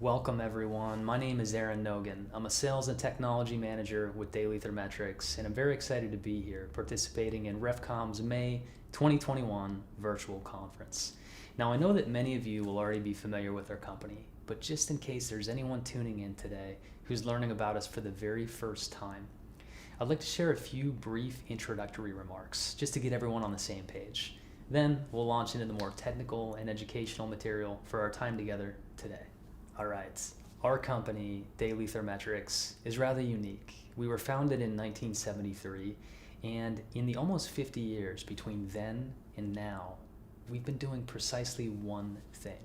Welcome everyone. My name is Aaron Nogan. I'm a sales and technology manager with Daily Thermetrics, and I'm very excited to be here participating in REFCOM's May 2021 virtual conference. Now, I know that many of you will already be familiar with our company, but just in case there's anyone tuning in today who's learning about us for the very first time, I'd like to share a few brief introductory remarks just to get everyone on the same page. Then we'll launch into the more technical and educational material for our time together today. All right, our company, Daily Thermetrics, is rather unique. We were founded in 1973, and in the almost 50 years between then and now, we've been doing precisely one thing.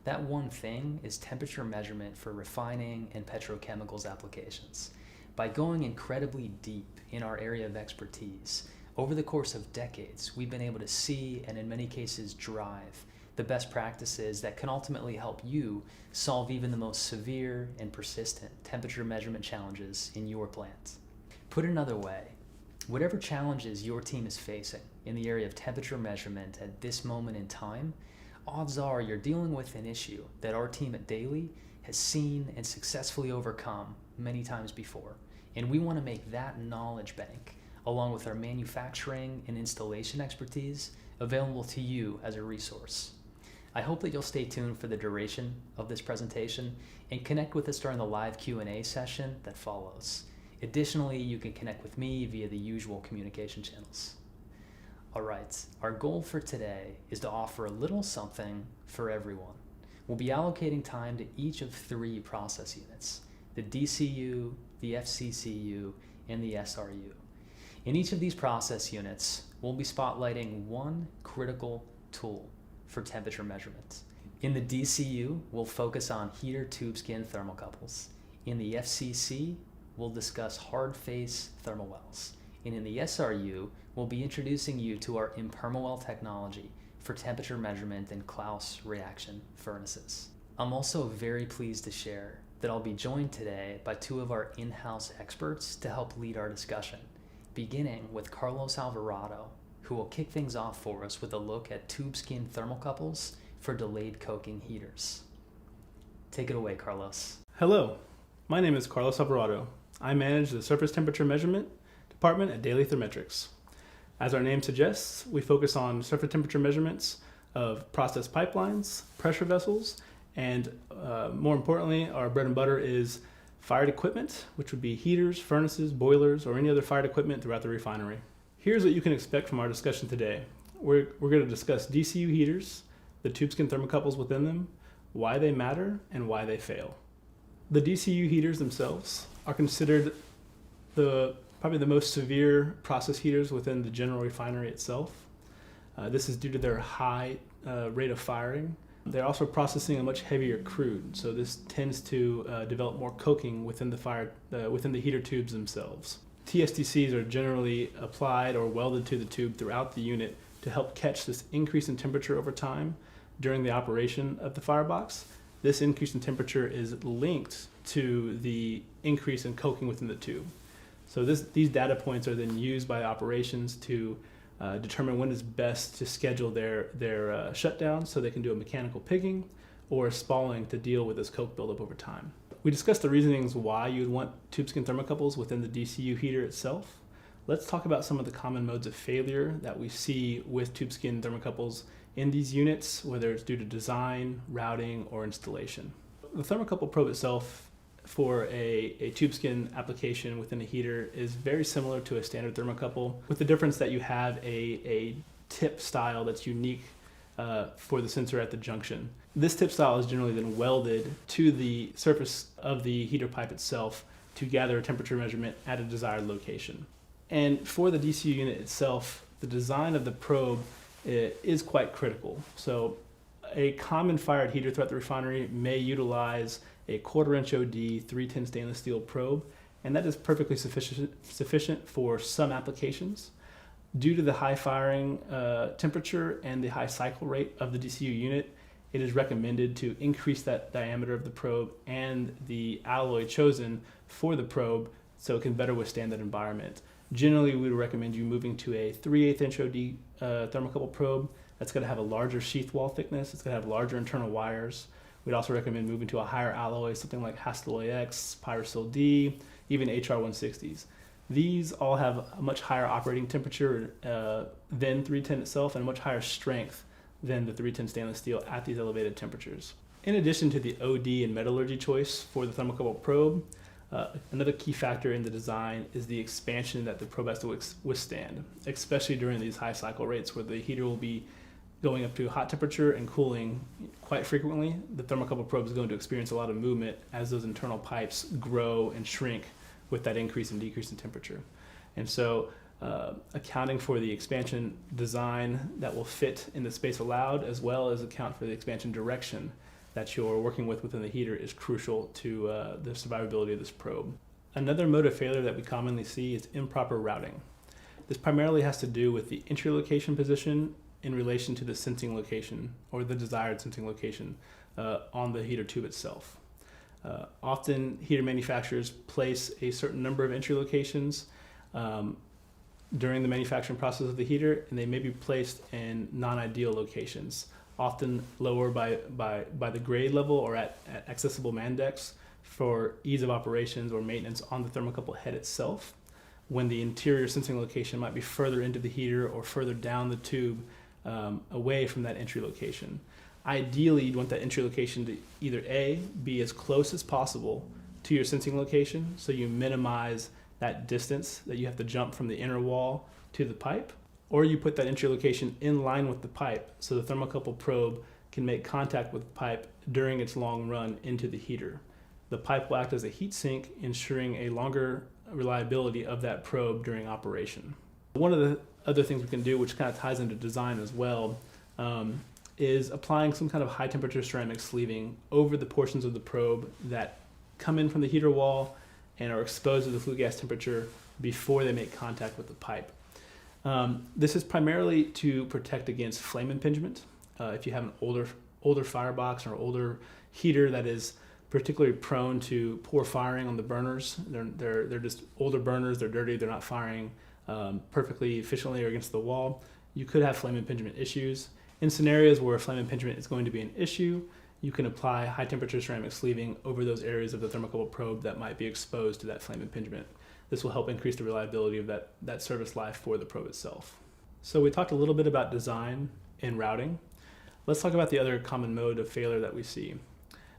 That one thing is temperature measurement for refining and petrochemicals applications. By going incredibly deep in our area of expertise, over the course of decades, we've been able to see and in many cases drive the best practices that can ultimately help you solve even the most severe and persistent temperature measurement challenges in your plant. Put another way, whatever challenges your team is facing in the area of temperature measurement at this moment in time, odds are you're dealing with an issue that our team at Daily has seen and successfully overcome many times before. And we want to make that knowledge bank, along with our manufacturing and installation expertise, available to you as a resource. I hope that you'll stay tuned for the duration of this presentation and connect with us during the live Q&A session that follows. Additionally, you can connect with me via the usual communication channels. All right, our goal for today is to offer a little something for everyone. We'll be allocating time to each of three process units: the DCU, the FCCU, and the SRU. In each of these process units, we'll be spotlighting one critical tool for temperature measurement. In the DCU, we'll focus on heater tube skin thermocouples. In the FCC, we'll discuss hard face thermal wells. And in the SRU, we'll be introducing you to our Impermawell technology for temperature measurement in Claus reaction furnaces. I'm also very pleased to share that I'll be joined today by two of our in-house experts to help lead our discussion, beginning with Carlos Alvarado, who will kick things off for us with a look at tube skin thermocouples for delayed coking heaters. Take it away, Carlos. Hello, my name is Carlos Alvarado. I manage the surface temperature measurement department at Daily Thermetrics. As our name suggests, we focus on surface temperature measurements of process pipelines, pressure vessels, and more importantly, our bread and butter is fired equipment, which would be heaters, furnaces, boilers, or any other fired equipment throughout the refinery. Here's what you can expect from our discussion today. We're going to discuss DCU heaters, the tube skin thermocouples within them, why they matter, and why they fail. The DCU heaters themselves are considered probably the most severe process heaters within the general refinery itself. This is due to their high rate of firing. They're also processing a much heavier crude, so this tends to develop more coking within the heater tubes themselves. TSDCs are generally applied or welded to the tube throughout the unit to help catch this increase in temperature over time during the operation of the firebox. This increase in temperature is linked to the increase in coking within the tube. So these data points are then used by operations to determine when is best to schedule their shutdown so they can do a mechanical pigging or spalling to deal with this coke buildup over time. We discussed the reasonings why you'd want tube skin thermocouples within the DCU heater itself. Let's talk about some of the common modes of failure that we see with tube skin thermocouples in these units, whether it's due to design, routing, or installation. The thermocouple probe itself for a tube skin application within a heater is very similar to a standard thermocouple, with the difference that you have a tip style that's unique for the sensor at the junction. This tip style is generally then welded to the surface of the heater pipe itself to gather a temperature measurement at a desired location. And for the DCU unit itself, the design of the probe is quite critical. So a common fired heater throughout the refinery may utilize a 1/4 inch OD 310 stainless steel probe, and that is perfectly sufficient for some applications. Due to the high firing temperature and the high cycle rate of the DCU unit, it is recommended to increase that diameter of the probe and the alloy chosen for the probe so it can better withstand that environment. Generally, we would recommend you moving to a 3/8 inch OD thermocouple probe. That's going to have a larger sheath wall thickness. It's going to have larger internal wires, We'd also recommend moving to a higher alloy, something like Hastel AX, Pyrosil D, even HR 160s. These all have a much higher operating temperature than 310 itself and a much higher strength than the 310 stainless steel at these elevated temperatures. In addition to the OD and metallurgy choice for the thermocouple probe, another key factor in the design is the expansion that the probe has to withstand, especially during these high cycle rates where the heater will be going up to hot temperature and cooling quite frequently. The thermocouple probe is going to experience a lot of movement as those internal pipes grow and shrink with that increase and decrease in temperature. And so accounting for the expansion design that will fit in the space allowed, as well as account for the expansion direction that you're working with within the heater, is crucial to the survivability of this probe. Another mode of failure that we commonly see is improper routing. This primarily has to do with the entry location position in relation to the sensing location or the desired sensing location on the heater tube itself. Often heater manufacturers place a certain number of entry locations during the manufacturing process of the heater, and they may be placed in non-ideal locations, often lower by the grade level or at accessible man decks for ease of operations or maintenance on the thermocouple head itself, when the interior sensing location might be further into the heater or further down the tube away from that entry location. Ideally, you'd want that entry location to either A, be as close as possible to your sensing location, so you minimize that distance that you have to jump from the inner wall to the pipe, or you put that entry location in line with the pipe so the thermocouple probe can make contact with the pipe during its long run into the heater. The pipe will act as a heat sink, ensuring a longer reliability of that probe during operation. One of the other things we can do, which kind of ties into design as well, is applying some kind of high temperature ceramic sleeving over the portions of the probe that come in from the heater wall and are exposed to the flue gas temperature before they make contact with the pipe. This is primarily to protect against flame impingement. If you have an older firebox or older heater that is particularly prone to poor firing on the burners, they're just older burners, they're dirty, they're not firing perfectly efficiently or against the wall, you could have flame impingement issues. In scenarios where flame impingement is going to be an issue, you can apply high temperature ceramic sleeving over those areas of the thermocouple probe that might be exposed to that flame impingement. This will help increase the reliability of that service life for the probe itself. So we talked a little bit about design and routing. Let's talk about the other common mode of failure that we see.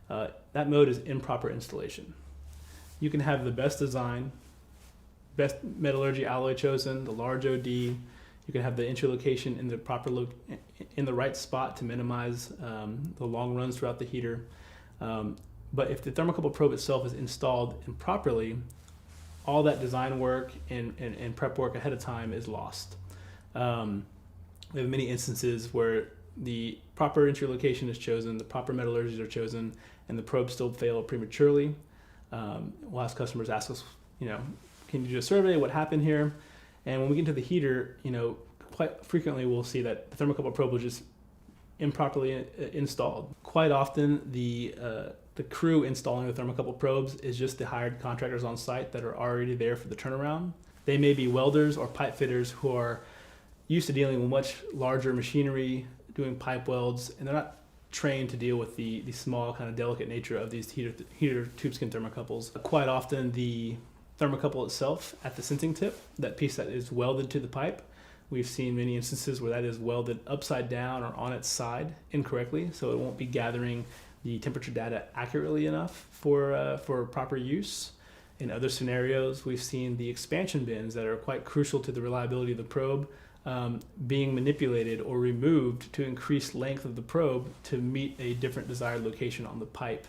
That mode is improper installation. You can have the best design, best metallurgy alloy chosen, the large OD. You can have the entry location in the proper in the right spot to minimize the long runs throughout the heater. But if the thermocouple probe itself is installed improperly, all that design work and prep work ahead of time is lost. We have many instances where the proper entry location is chosen, the proper metallurgies are chosen, and the probes still fail prematurely. We'll have customers ask us, can you do a survey? What happened here? And when we get into the heater, quite frequently we'll see that the thermocouple probe was just improperly installed. Quite often, the crew installing the thermocouple probes is just the hired contractors on site that are already there for the turnaround. They may be welders or pipe fitters who are used to dealing with much larger machinery, doing pipe welds, and they're not trained to deal with the small, kind of delicate nature of these heater tube skin thermocouples. Quite often, the thermocouple itself at the sensing tip, that piece that is welded to the pipe, we've seen many instances where that is welded upside down or on its side incorrectly, so it won't be gathering the temperature data accurately enough for proper use. In other scenarios, we've seen the expansion bins that are quite crucial to the reliability of the probe being manipulated or removed to increase length of the probe to meet a different desired location on the pipe.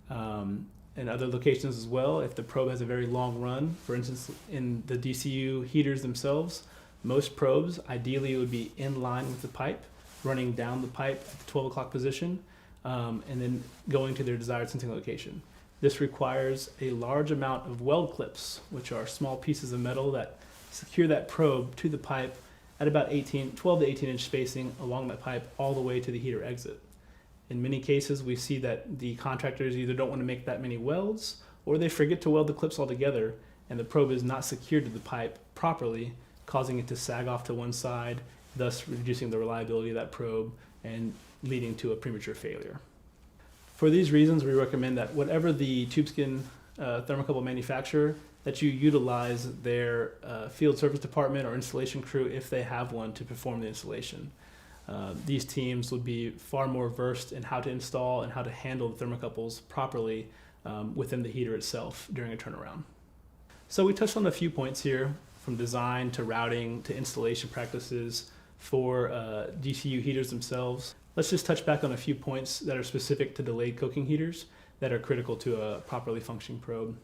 And other locations as well, if the probe has a very long run, for instance, in the DCU heaters themselves, most probes ideally would be in line with the pipe, running down the pipe at the 12 o'clock position, and then going to their desired sensing location. This requires a large amount of weld clips, which are small pieces of metal that secure that probe to the pipe at about 12 to 18 inch spacing along that pipe all the way to the heater exit. In many cases, we see that the contractors either don't want to make that many welds or they forget to weld the clips altogether, and the probe is not secured to the pipe properly, causing it to sag off to one side, thus reducing the reliability of that probe and leading to a premature failure. For these reasons, we recommend that whatever the tubeskin thermocouple manufacturer, that you utilize their field service department or installation crew if they have one to perform the installation. These teams would be far more versed in how to install and how to handle the thermocouples properly within the heater itself during a turnaround. So we touched on a few points here, from design to routing to installation practices for DCU heaters themselves. Let's just touch back on a few points that are specific to delayed coking heaters that are critical to a properly functioning probe.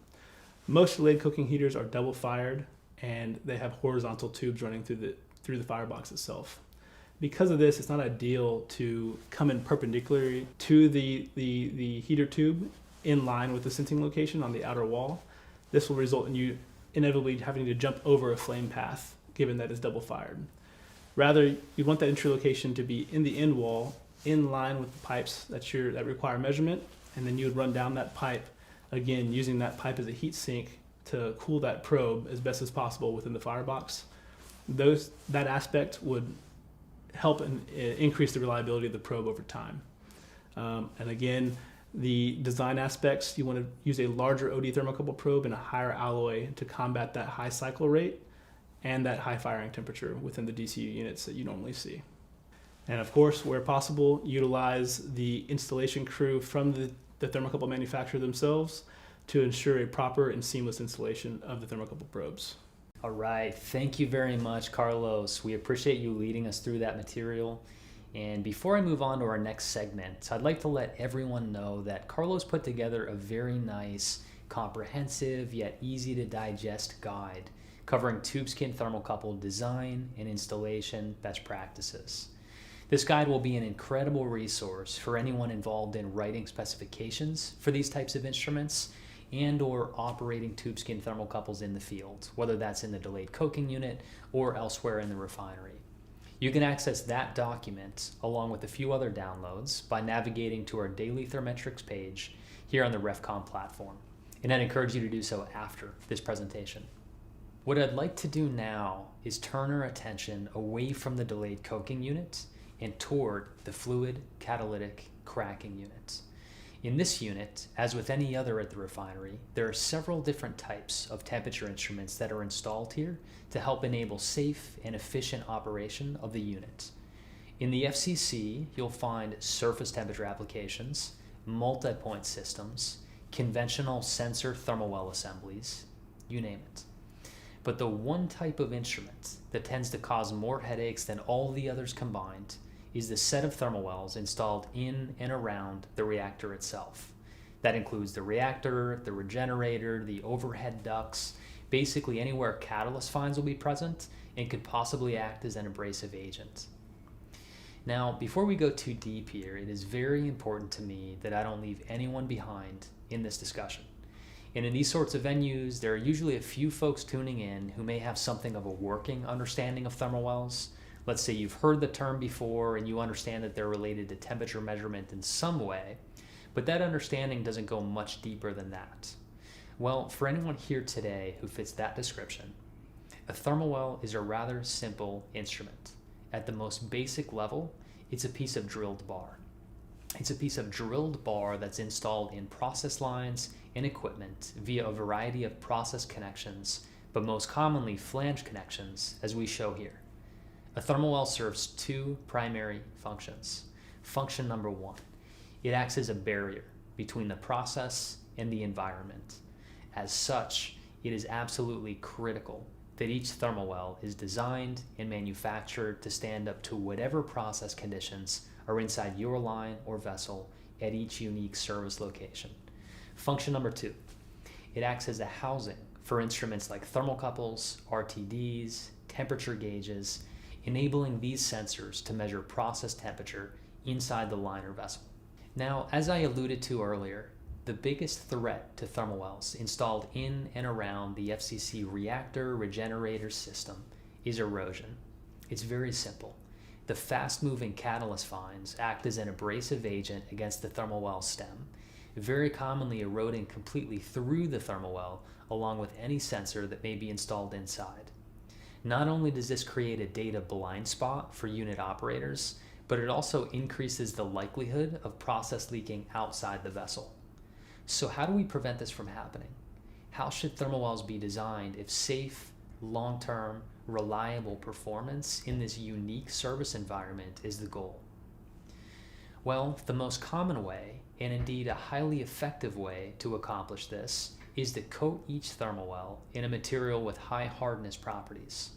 Most delayed coking heaters are double fired, and they have horizontal tubes running through the firebox itself. Because of this, it's not ideal to come in perpendicularly to the heater tube in line with the sensing location on the outer wall. This will result in you inevitably having to jump over a flame path, given that it's double fired. Rather, you want that entry location to be in the end wall, in line with the pipes that require measurement, and then you would run down that pipe, again using that pipe as a heat sink to cool that probe as best as possible within the firebox. That aspect would help increase the reliability of the probe over time. And again, the design aspects, you want to use a larger OD thermocouple probe and a higher alloy to combat that high cycle rate and that high firing temperature within the DCU units that you normally see. And of course, where possible, utilize the installation crew from the thermocouple manufacturer themselves to ensure a proper and seamless installation of the thermocouple probes. All right, thank you very much, Carlos. We appreciate you leading us through that material. And before I move on to our next segment, I'd like to let everyone know that Carlos put together a very nice, comprehensive, yet easy to digest guide covering tubeskin thermocouple design and installation best practices. This guide will be an incredible resource for anyone involved in writing specifications for these types of instruments and or operating tubeskin thermocouples in the field, whether that's in the delayed coking unit or elsewhere in the refinery. You can access that document along with a few other downloads by navigating to our Daily Thermetrics page here on the REFCOM platform, and I'd encourage you to do so after this presentation. What I'd like to do now is turn our attention away from the delayed coking unit and toward the fluid catalytic cracking unit. In this unit, as with any other at the refinery, there are several different types of temperature instruments that are installed here to help enable safe and efficient operation of the unit. In the FCC, you'll find surface temperature applications, multi-point systems, conventional sensor thermal well assemblies, you name it. But the one type of instrument that tends to cause more headaches than all the others combined is the set of thermal wells installed in and around the reactor itself. That includes the reactor, the regenerator, the overhead ducts, basically anywhere catalyst fines will be present and could possibly act as an abrasive agent. Now, before we go too deep here, it is very important to me that I don't leave anyone behind in this discussion. And in these sorts of venues, there are usually a few folks tuning in who may have something of a working understanding of thermal wells. Let's say you've heard the term before and you understand that they're related to temperature measurement in some way, but that understanding doesn't go much deeper than that. Well, for anyone here today who fits that description, a thermal well is a rather simple instrument. At the most basic level, it's a piece of drilled bar. It's a piece of drilled bar that's installed in process lines and equipment via a variety of process connections, but most commonly flange connections, as we show here. A thermal well serves two primary functions. Function number one, it acts as a barrier between the process and the environment. As such, it is absolutely critical that each thermal well is designed and manufactured to stand up to whatever process conditions are inside your line or vessel at each unique service location. Function number two, it acts as a housing for instruments like thermocouples, RTDs, temperature gauges, enabling these sensors to measure process temperature inside the line or vessel. Now, as I alluded to earlier, the biggest threat to thermal wells installed in and around the FCC reactor regenerator system is erosion. It's very simple. The fast-moving catalyst fines act as an abrasive agent against the thermal well stem, very commonly eroding completely through the thermal well along with any sensor that may be installed inside. Not only does this create a data blind spot for unit operators, but it also increases the likelihood of process leaking outside the vessel. So how do we prevent this from happening? How should thermal wells be designed if safe, long-term, reliable performance in this unique service environment is the goal? Well, the most common way, and indeed a highly effective way to accomplish this, is to coat each thermal well in a material with high hardness properties.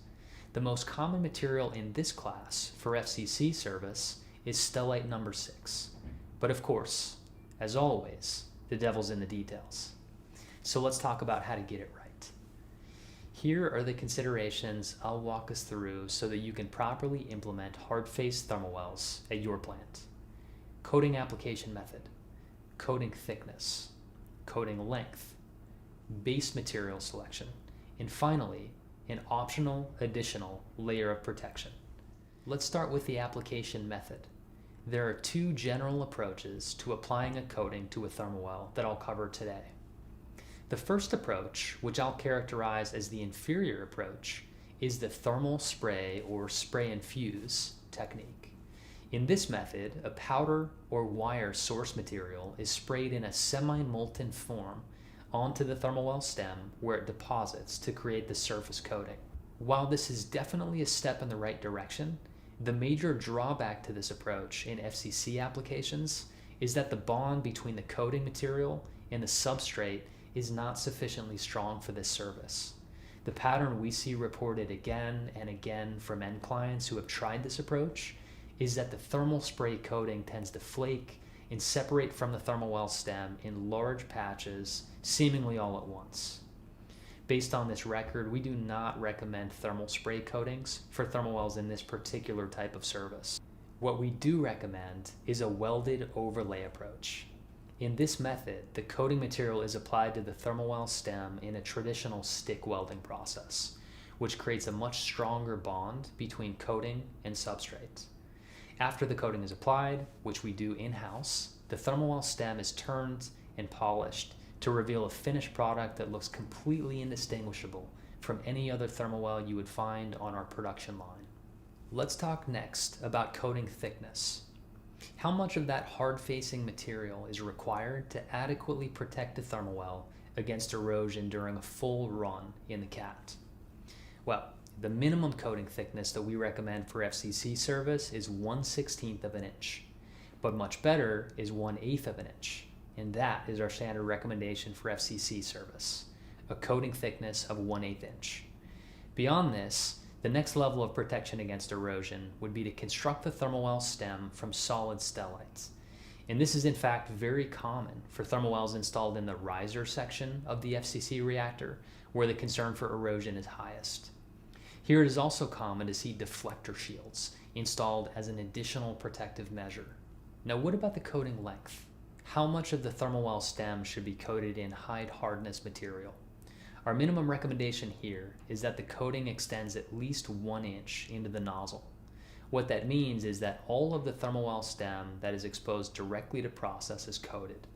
The most common material in this class for FCC service is stellite number 6. But of course, as always, the devil's in the details. So let's talk about how to get it right. Here are the considerations I'll walk us through so that you can properly implement hard-faced thermal wells at your plant. Coating application method, coating thickness, coating length, base material selection, and finally, an optional additional layer of protection. Let's start with the application method. There are two general approaches to applying a coating to a thermal well that I'll cover today. The first approach, which I'll characterize as the inferior approach, is the thermal spray or spray and fuse technique. In this method, a powder or wire source material is sprayed in a semi-molten form onto the thermal well stem where it deposits to create the surface coating. While this is definitely a step in the right direction, the major drawback to this approach in FCC applications is that the bond between the coating material and the substrate is not sufficiently strong for this service. The pattern we see reported again and again from end clients who have tried this approach is that the thermal spray coating tends to flake and separate from the thermal well stem in large patches, seemingly all at once. Based on this record, we do not recommend thermal spray coatings for thermal wells in this particular type of service. What we do recommend is a welded overlay approach. In this method, the coating material is applied to the thermal well stem in a traditional stick welding process, which creates a much stronger bond between coating and substrate. After the coating is applied, which we do in-house, the thermal well stem is turned and polished to reveal a finished product that looks completely indistinguishable from any other thermal well you would find on our production line. Let's talk next about coating thickness. How much of that hard-facing material is required to adequately protect a thermal well against erosion during a full run in the CAT? Well, the minimum coating thickness that we recommend for FCC service is 1/16 of an inch, but much better is 1/8 of an inch, and that is our standard recommendation for FCC service, a coating thickness of 1/8 inch. Beyond this, the next level of protection against erosion would be to construct the thermal well stem from solid stellites. And this is in fact very common for thermal wells installed in the riser section of the FCC reactor, where the concern for erosion is highest. Here it is also common to see deflector shields installed as an additional protective measure. Now what about the coating length? How much of the thermal well stem should be coated in high hardness material? Our minimum recommendation here is that the coating extends at least 1 inch into the nozzle. What that means is that all of the thermal well stem that is exposed directly to process is coated,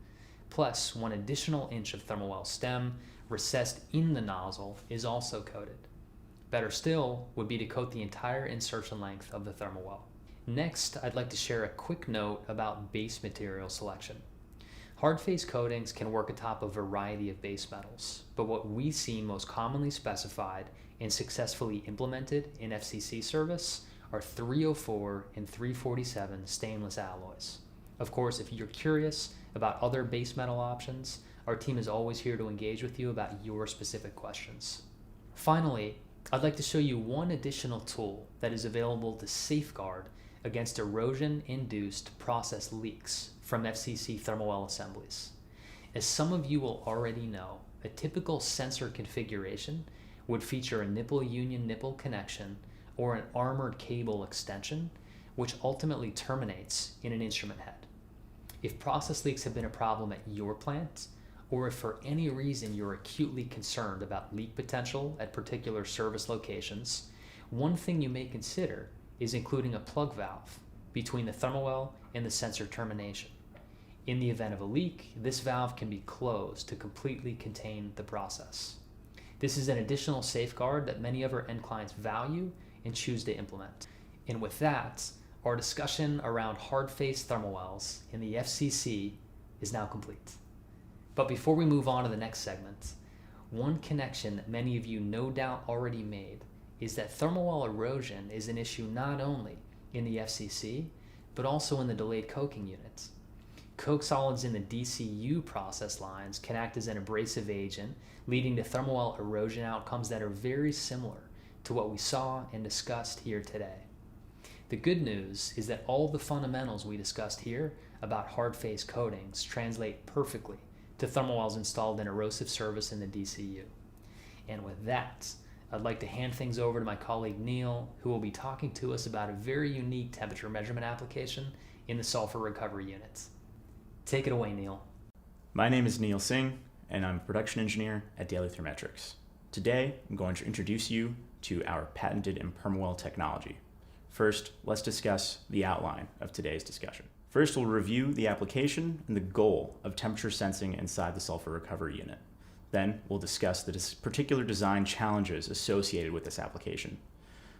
plus 1 additional inch of thermal well stem recessed in the nozzle is also coated. Better still would be to coat the entire insertion length of the thermal well. Next, I'd like to share a quick note about base material selection. Hard face coatings can work atop a variety of base metals, but what we see most commonly specified and successfully implemented in FCC service are 304 and 347 stainless alloys. Of course, if you're curious about other base metal options, our team is always here to engage with you about your specific questions. Finally, I'd like to show you one additional tool that is available to safeguard against erosion-induced process leaks from FCC thermal well assemblies. As some of you will already know, a typical sensor configuration would feature a nipple union nipple connection or an armored cable extension, which ultimately terminates in an instrument head. If process leaks have been a problem at your plant, or if for any reason you're acutely concerned about leak potential at particular service locations, one thing you may consider is including a plug valve between the thermal well and the sensor termination. In the event of a leak, this valve can be closed to completely contain the process. This is an additional safeguard that many of our end clients value and choose to implement. And with that, our discussion around hard-faced thermal wells in the FCC is now complete. But before we move on to the next segment, one connection that many of you no doubt already made is that thermal well erosion is an issue not only in the FCC, but also in the delayed coking units. Coke solids in the DCU process lines can act as an abrasive agent, leading to thermal well erosion outcomes that are very similar to what we saw and discussed here today. The good news is that all the fundamentals we discussed here about hard-faced coatings translate perfectly to thermal wells installed in erosive service in the DCU. And with that, I'd like to hand things over to my colleague Neil, who will be talking to us about a very unique temperature measurement application in the sulfur recovery units. Take it away, Neil. My name is Neil Singh, and I'm a production engineer at Daily Thermetrics. Today, I'm going to introduce you to our patented Impermawell technology. First, let's discuss the outline of today's discussion. First, we'll review the application and the goal of temperature sensing inside the sulfur recovery unit. Then, we'll discuss the particular design challenges associated with this application.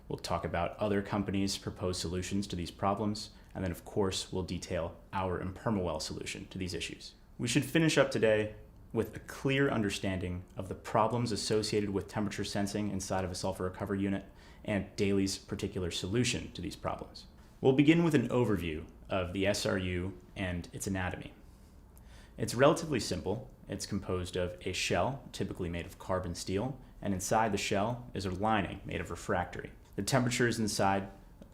We'll talk about other companies' proposed solutions to these problems, and then, of course, we'll detail our Impermawell solution to these issues. We should finish up today with a clear understanding of the problems associated with temperature sensing inside of a sulfur recovery unit and Daily's particular solution to these problems. We'll begin with an overview of the SRU and its anatomy. It's relatively simple. It's composed of a shell, typically made of carbon steel, and inside the shell is a lining made of refractory. The temperatures inside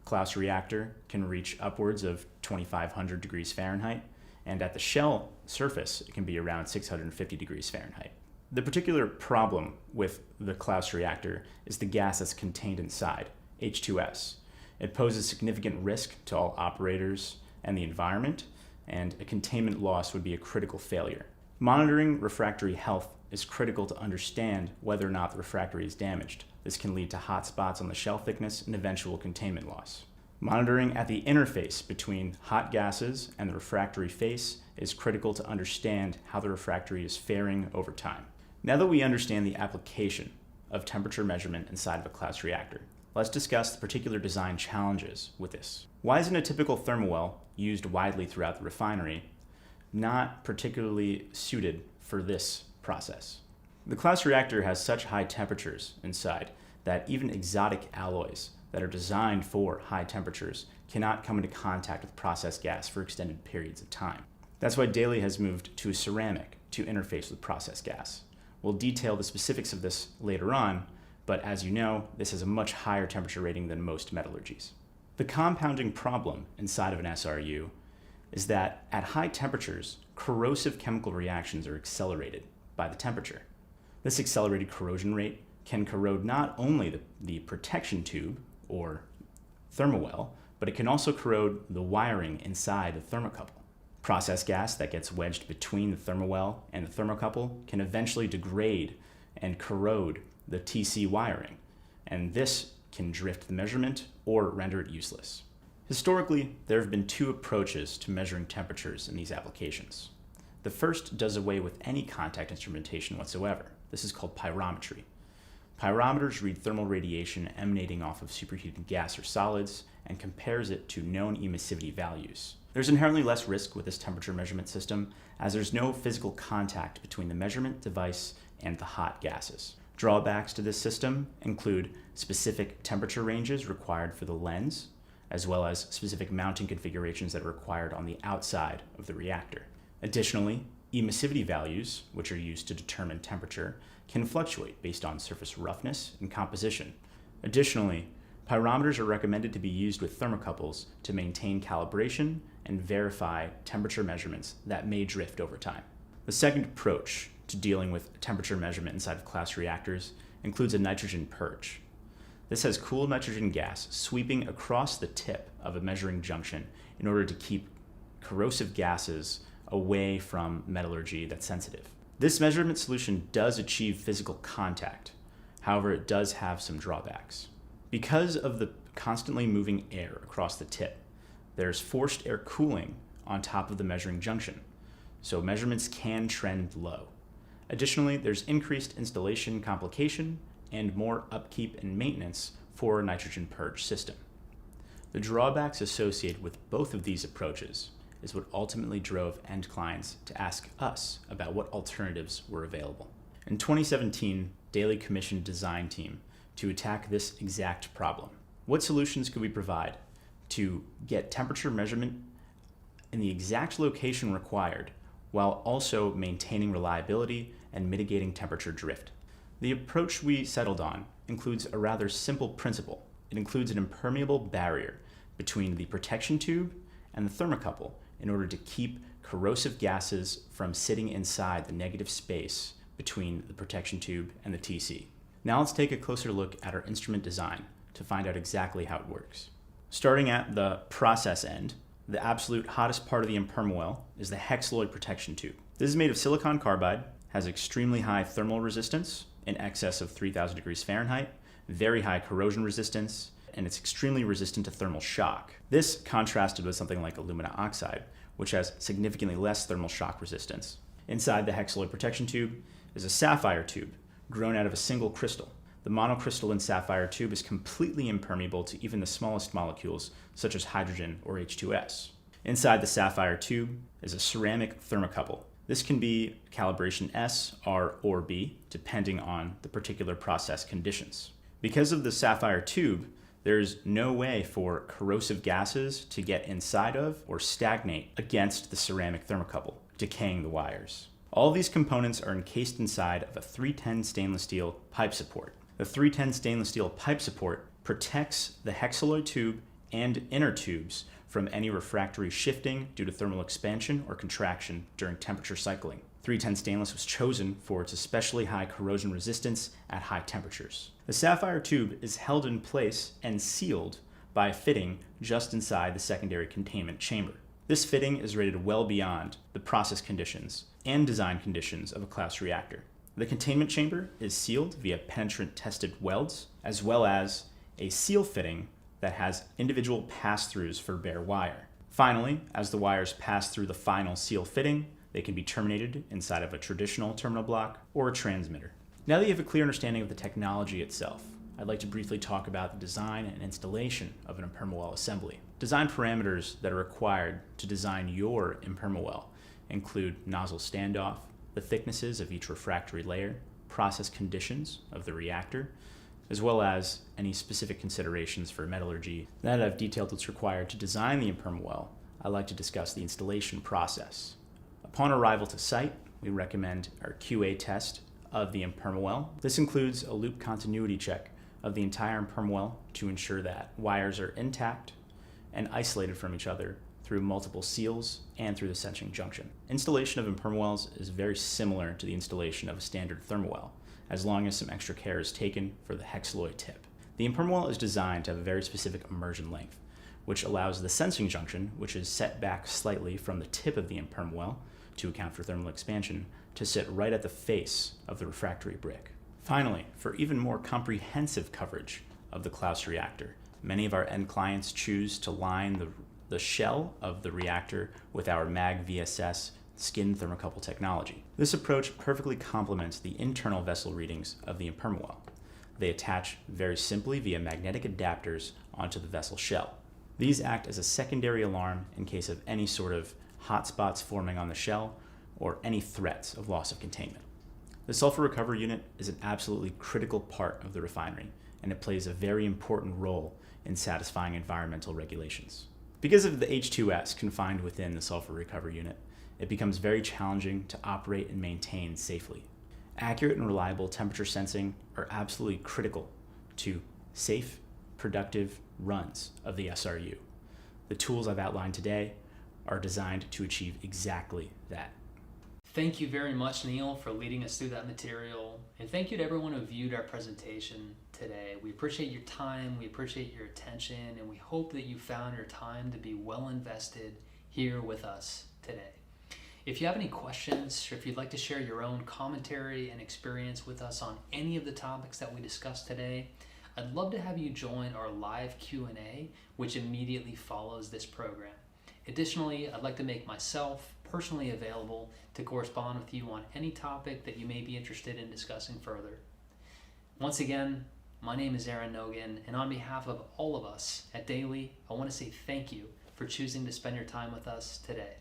Klaus reactor can reach upwards of 2,500 degrees Fahrenheit, and at the shell surface, it can be around 650 degrees Fahrenheit. The particular problem with the Klaus reactor is the gas that's contained inside, H2S. It poses significant risk to all operators and the environment, and a containment loss would be a critical failure. Monitoring refractory health is critical to understand whether or not the refractory is damaged. This can lead to hot spots on the shell thickness and eventual containment loss. Monitoring at the interface between hot gases and the refractory face is critical to understand how the refractory is faring over time. Now that we understand the application of temperature measurement inside of a Klaus reactor, let's discuss the particular design challenges with this. Why isn't a typical thermal well used widely throughout the refinery not particularly suited for this process? The Klaus reactor has such high temperatures inside that even exotic alloys that are designed for high temperatures cannot come into contact with processed gas for extended periods of time. That's why Daily has moved to a ceramic to interface with processed gas. We'll detail the specifics of this later on, but as you know, this has a much higher temperature rating than most metallurgies. The compounding problem inside of an SRU is that at high temperatures, corrosive chemical reactions are accelerated by the temperature. This accelerated corrosion rate can corrode not only the protection tube, or thermowell, but it can also corrode the wiring inside the thermocouple. Process gas that gets wedged between the thermowell and the thermocouple can eventually degrade and corrode the TC wiring, and this can drift the measurement or render it useless. Historically, there have been two approaches to measuring temperatures in these applications. The first does away with any contact instrumentation whatsoever. This is called pyrometry. Pyrometers read thermal radiation emanating off of superheated gas or solids and compares it to known emissivity values. There's inherently less risk with this temperature measurement system, as there's no physical contact between the measurement device and the hot gases. Drawbacks to this system include specific temperature ranges required for the lens, as well as specific mounting configurations that are required on the outside of the reactor. Additionally, emissivity values, which are used to determine temperature, can fluctuate based on surface roughness and composition. Additionally, pyrometers are recommended to be used with thermocouples to maintain calibration and verify temperature measurements that may drift over time. The second approach to dealing with temperature measurement inside of Klaus reactors includes a nitrogen purge. This has cool nitrogen gas sweeping across the tip of a measuring junction in order to keep corrosive gases away from metallurgy that's sensitive. This measurement solution does achieve physical contact. However, it does have some drawbacks. Because of the constantly moving air across the tip, there's forced air cooling on top of the measuring junction, so measurements can trend low. Additionally, there's increased installation complication and more upkeep and maintenance for a nitrogen purge system. The drawbacks associated with both of these approaches is what ultimately drove end clients to ask us about what alternatives were available. In 2017, Daly commissioned a design team to attack this exact problem. What solutions could we provide to get temperature measurement in the exact location required while also maintaining reliability and mitigating temperature drift? The approach we settled on includes a rather simple principle. It includes an impermeable barrier between the protection tube and the thermocouple in order to keep corrosive gases from sitting inside the negative space between the protection tube and the TC. Now let's take a closer look at our instrument design to find out exactly how it works. Starting at the process end, the absolute hottest part of the impermeoil is the Hexaloid protection tube. This is made of silicon carbide, has extremely high thermal resistance in excess of 3,000 degrees Fahrenheit, very high corrosion resistance, and it's extremely resistant to thermal shock. This contrasted with something like alumina oxide, which has significantly less thermal shock resistance. Inside the Hexaloid protection tube is a sapphire tube grown out of a single crystal. The monocrystalline sapphire tube is completely impermeable to even the smallest molecules, such as hydrogen or H2S. Inside the sapphire tube is a ceramic thermocouple. This can be calibration S, R, or B, depending on the particular process conditions. Because of the sapphire tube, there's no way for corrosive gases to get inside of or stagnate against the ceramic thermocouple, decaying the wires. All of these components are encased inside of a 310 stainless steel pipe support. The 310 stainless steel pipe support protects the Hexaloid tube and inner tubes from any refractory shifting due to thermal expansion or contraction during temperature cycling. 310 stainless was chosen for its especially high corrosion resistance at high temperatures. The sapphire tube is held in place and sealed by a fitting just inside the secondary containment chamber. This fitting is rated well beyond the process conditions and design conditions of a Klaus reactor. The containment chamber is sealed via penetrant tested welds, as well as a seal fitting that has individual pass-throughs for bare wire. Finally, as the wires pass through the final seal fitting, they can be terminated inside of a traditional terminal block or a transmitter. Now that you have a clear understanding of the technology itself, I'd like to briefly talk about the design and installation of an impermeable assembly. Design parameters that are required to design your impermeable include nozzle standoff, the thicknesses of each refractory layer, process conditions of the reactor, as well as any specific considerations for metallurgy. Now that I've detailed what's required to design the impermeable, I'd like to discuss the installation process. Upon arrival to site, we recommend our QA test of the impermeable. This includes a loop continuity check of the entire impermeable to ensure that wires are intact and isolated from each other through multiple seals and through the sensing junction. Installation of impermeables is very similar to the installation of a standard thermowell, as long as some extra care is taken for the Hexaloid tip. The impermeable is designed to have a very specific immersion length, which allows the sensing junction, which is set back slightly from the tip of the impermeable to account for thermal expansion, to sit right at the face of the refractory brick. Finally, for even more comprehensive coverage of the Klaus reactor, many of our end clients choose to line the shell of the reactor with our MAG VSS skin thermocouple technology. This approach perfectly complements the internal vessel readings of the impermeable. They attach very simply via magnetic adapters onto the vessel shell. These act as a secondary alarm in case of any sort of hotspots forming on the shell or any threats of loss of containment. The sulfur recovery unit is an absolutely critical part of the refinery, and it plays a very important role in satisfying environmental regulations. Because of the H2S confined within the sulfur recovery unit, it becomes very challenging to operate and maintain safely. Accurate and reliable temperature sensing are absolutely critical to safe, productive runs of the SRU. The tools I've outlined today are designed to achieve exactly that. Thank you very much, Neil, for leading us through that material. And thank you to everyone who viewed our presentation today. We appreciate your time, we appreciate your attention, and we hope that you found your time to be well invested here with us today. If you have any questions, or if you'd like to share your own commentary and experience with us on any of the topics that we discussed today, I'd love to have you join our live Q&A, which immediately follows this program. Additionally, I'd like to make myself personally available to correspond with you on any topic that you may be interested in discussing further. Once again, My name is Aaron Nogan, and on behalf of all of us at Daily, I want to say thank you for choosing to spend your time with us today.